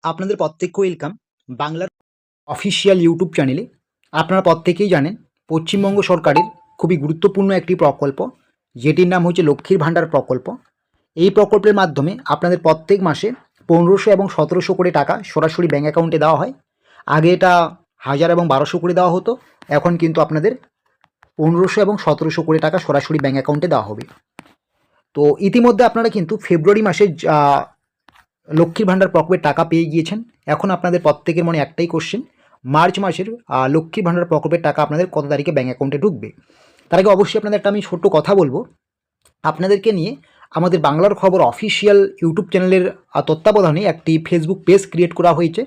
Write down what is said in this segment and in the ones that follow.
আপনাদের প্রত্যেককে ওয়েলকাম বাংলার অফিসিয়াল ইউটিউব চ্যানেলে। আপনারা প্রত্যেকেই জানেন পশ্চিমবঙ্গ সরকারের খুবই গুরুত্বপূর্ণ একটি প্রকল্প, যেটির নাম হচ্ছে লক্ষ্মীর ভাণ্ডার প্রকল্প। এই প্রকল্পের মাধ্যমে আপনাদের প্রত্যেক মাসে 1500 এবং 1700 করে টাকা সরাসরি ব্যাঙ্ক অ্যাকাউন্টে দেওয়া হয়। আগে এটা 1000 এবং 1200 করে দেওয়া হতো, এখন কিন্তু আপনাদের 1500 এবং 1700 করে টাকা সরাসরি ব্যাঙ্ক অ্যাকাউন্টে দেওয়া হবে। তো ইতিমধ্যে আপনারা কিন্তু ফেব্রুয়ারি মাসে লক্ষ্মীর ভাণ্ডার প্রকল্পের টাকা পেয়ে গিয়েছেন। এখন আপনাদের প্রত্যেকের মনে একটাই কোশ্চেন, মার্চ মাসের লক্ষ্মীর ভাণ্ডার প্রকল্পের টাকা আপনাদের কত তারিখে ব্যাঙ্ক অ্যাকাউন্টে ঢুকবে। তার আগে অবশ্যই আপনাদের একটা আমি ছোট্ট কথা বলবো, আপনাদেরকে নিয়ে আমাদের বাংলার খবর অফিসিয়াল ইউটিউব চ্যানেলের তত্ত্বাবধানে একটি ফেসবুক পেজ ক্রিয়েট করা হয়েছে।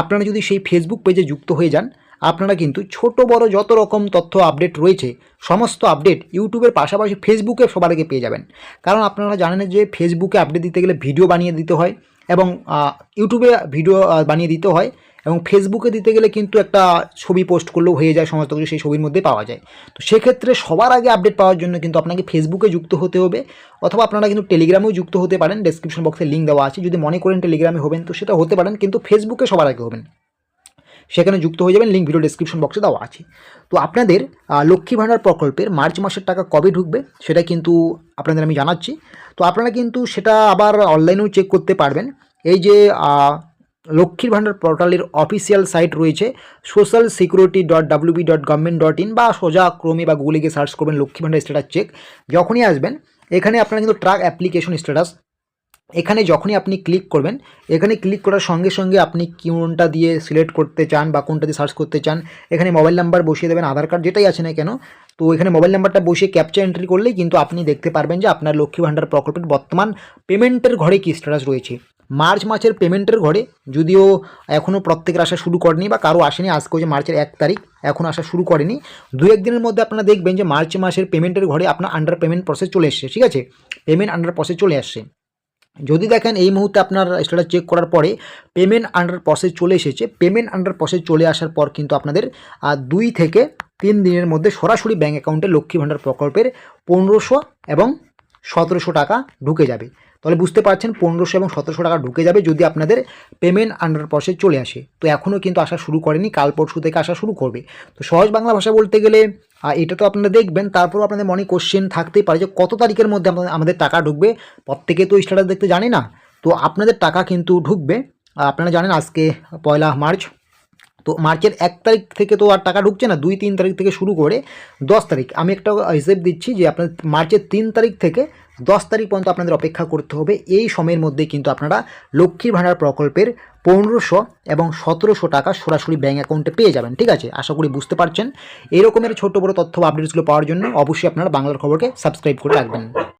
আপনারা যদি সেই ফেসবুক পেজে যুক্ত হয়ে যান, আপনারা কিন্তু ছোট বড় যত রকম তথ্য আপডেট রয়েছে সমস্ত আপডেট ইউটিউবের পাশাপাশি ফেসবুকে সবার আগে পেয়ে যাবেন। কারণ আপনারা জানেন যে ফেসবুকে আপডেট দিতে গেলে ভিডিও বানিয়ে দিতে হয় এবং ইউটিউবে ভিডিও বানিয়ে দিতে হয়, এবং ফেসবুকে দিতে গেলে কিন্তু একটা ছবি পোস্ট করলেও হয়ে যায়, সমস্ত কিছু সেই ছবির মধ্যে পাওয়া যায়। তো সেক্ষেত্রে সবার আগে আপডেট পাওয়ার জন্য কিন্তু আপনাকে ফেসবুকে যুক্ত হতে হবে, অথবা আপনারা কিন্তু টেলিগ্রামেও যুক্ত হতে পারেন। ডেসক্রিপশন বক্সে লিঙ্ক দেওয়া আছে, যদি মনে করেন টেলিগ্রামে হবেন তো সেটা হতে পারেন, কিন্তু ফেসবুকে সবার আগে হবেন, সেখানে যুক্ত হয়ে যাবেন। লিঙ্ক ভিডিও ডেসক্রিপশন বক্সে দেওয়া আছে। তো আপনাদের লক্ষ্মী ভাণ্ডার প্রকল্পের মার্চ মাসের টাকা কবে ঢুকবে সেটা কিন্তু আপনাদের আমি জানাচ্ছি। তো আপনারা কিন্তু সেটা আবার অনলাইনেও চেক করতে পারবেন। এই যে লক্ষ্মীর ভাণ্ডার পোর্টালের অফিসিয়াল সাইট রয়েছে social security.wb.government.in, বা সোজা ক্রমে বা গুগলে গিয়ে সার্চ করবেন লক্ষ্মী ভাণ্ডার স্ট্যাটাস চেক। যখনই আসবেন এখানে আপনারা কিন্তু ট্র্যাক অ্যাপ্লিকেশন স্ট্যাটাস, এখানে যখনই আপনি ক্লিক করবেন, এখানে ক্লিক করার সঙ্গে সঙ্গে আপনি কোনটা দিয়ে সিলেক্ট করতে চান বা কোনটা দিয়ে সার্চ করতে চান, এখানে মোবাইল নাম্বার বসিয়ে দেবেন, আধার কার্ড যেটাই আছে না কেন। তো এখানে মোবাইল নাম্বারটা বসিয়ে ক্যাপচা এন্ট্রি করলেই কিন্তু আপনি দেখতে পারবেন যে আপনার লক্ষ্মী ভাণ্ডার প্রকল্পের বর্তমান পেমেন্টের ঘরে কী স্ট্যাটাস রয়েছে। মার্চ মাসের পেমেন্টের ঘরে যদিও এখনও প্রত্যেকের আসা শুরু করেনি বা কারো আসেনি, আজকে হচ্ছে মার্চের 1 তারিখ, এখনও আসা শুরু করেনি। 2-1 দিনের মধ্যে আপনারা দেখবেন যে মার্চ মাসের পেমেন্টের ঘরে আপনার আন্ডার পেমেন্ট প্রসেস চলে এসছে। ঠিক আছে, পেমেন্ট আন্ডার প্রসেস চলে আসছে। যদি দেখেন এই মুহূর্তে আপনার স্ট্যাটাস চেক করার পরে পেমেন্ট আন্ডার প্রসেস চলে এসেছে, পেমেন্ট আন্ডার প্রসেস চলে আসার পর কিন্তু আপনাদের 2 থেকে 3 দিনের মধ্যে সরাসরি ব্যাঙ্ক অ্যাকাউন্টে লক্ষ্মী ভাণ্ডার প্রকল্পের 1500 এবং 1700 টাকা ঢুকে যাবে। তাহলে বুঝতে পারছেন 1500 এবং 1700 টাকা ঢুকে যাবে যদি আপনাদের পেমেন্ট আন্ডার প্রসেস চলে আসে। তো এখনও কিন্তু আসা শুরু করেনি, কাল পরশু থেকে আসা শুরু করবে। তো সহজ বাংলা ভাষা বলতে গেলে এটা তো আপনারা দেখবেন, তারপরও আপনাদের মনে কোশ্চেন থাকতেই পারে যে কত তারিখের মধ্যে আমাদের টাকা ঢুকবে। প্রত্যেকে তো স্ট্যাটাস দেখতে জানে না, তো আপনাদের টাকা কিন্তু ঢুকবে। আপনারা জানেন আজকে 1 মার্চ, তো মার্চের 1 তারিখ থেকে তো আর টাকা ঢুকছে না, 2-3 তারিখ থেকে শুরু করে 10 তারিখ, আমি একটা হিসেব দিচ্ছি যে আপনার মার্চের 3 তারিখ থেকে 10 তারিখ পর্যন্ত আপনাদের অপেক্ষা করতে হবে। এই সময়ের মধ্যে কিন্তু আপনারা লক্ষ্মীর ভাণ্ডার প্রকল্পের 1500 এবং 1700 টাকা সরাসরি ব্যাঙ্ক অ্যাকাউন্টে পেয়ে যাবেন। ঠিক আছে, আশা করি বুঝতে পারছেন। এরকমের ছোট বড় তথ্য আপডেটসগুলো পাওয়ার জন্য অবশ্যই আপনারা বাংলার খবরকে সাবস্ক্রাইব করে রাখবেন।